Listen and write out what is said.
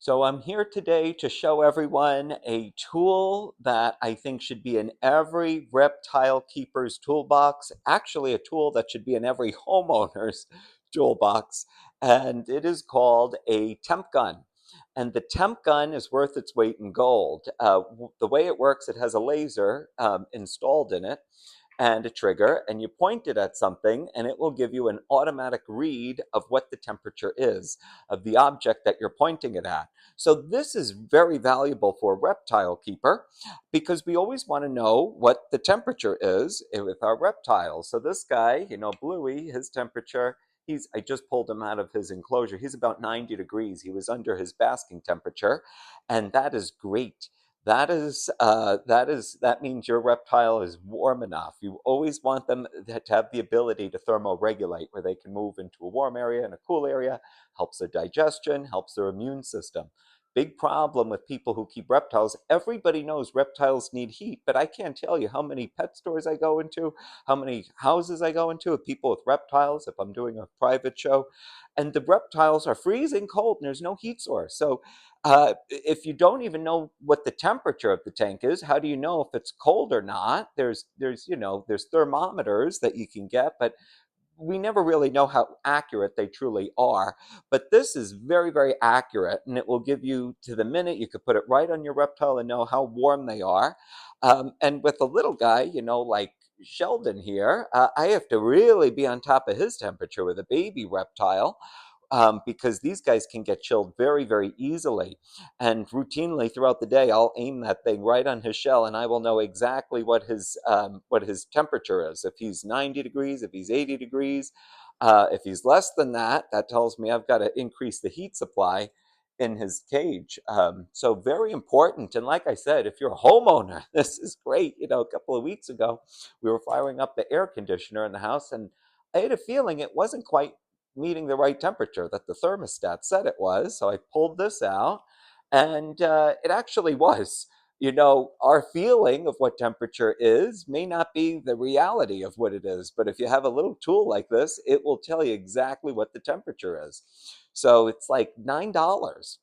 So I'm here today to show everyone a tool that I think should be in every reptile keeper's toolbox, actually a tool that should be in every homeowner's toolbox, and it is called a temp gun. And the temp gun is worth its weight in gold. The way it works, it has a laser installed in it and a trigger, and you point it at something, and it will give you an automatic read of what the temperature is of the object that you're pointing it at. So this is very valuable for a reptile keeper because we always want to know what the temperature is with our reptiles. So this guy, Bluey, his temperature, I just pulled him out of his enclosure. He's about 90 degrees. He was under his basking temperature, and that is great. That means your reptile is warm enough. You always want them to have the ability to thermoregulate, where they can move into a warm area and a cool area. Helps their digestion, helps their immune system. Big problem with people who keep reptiles. Everybody knows reptiles need heat, but I can't tell you how many pet stores I go into, how many houses I go into of people with reptiles if I'm doing a private show, and the reptiles are freezing cold and there's no heat source. So if you don't even know what the temperature of the tank is, how do you know if it's cold or not? There's thermometers that you can get, but we never really know how accurate they truly are. But this is very, very accurate, and it will give you to the minute. You could put it right on your reptile and know how warm they are. And with a little guy, like Sheldon here, I have to really be on top of his temperature with a baby reptile, because these guys can get chilled very, very easily. And routinely throughout the day, I'll aim that thing right on his shell, and I will know exactly what his temperature is. If he's 90 degrees, if he's 80 degrees, if he's less than that, that tells me I've got to increase the heat supply in his cage. So very important. And like I said, if you're a homeowner, this is great. A couple of weeks ago, we were firing up the air conditioner in the house, and I had a feeling it wasn't quite meeting the right temperature that the thermostat said it was. So I pulled this out, and it actually was. Our feeling of what temperature is may not be the reality of what it is. But if you have a little tool like this, it will tell you exactly what the temperature is. So it's like $9.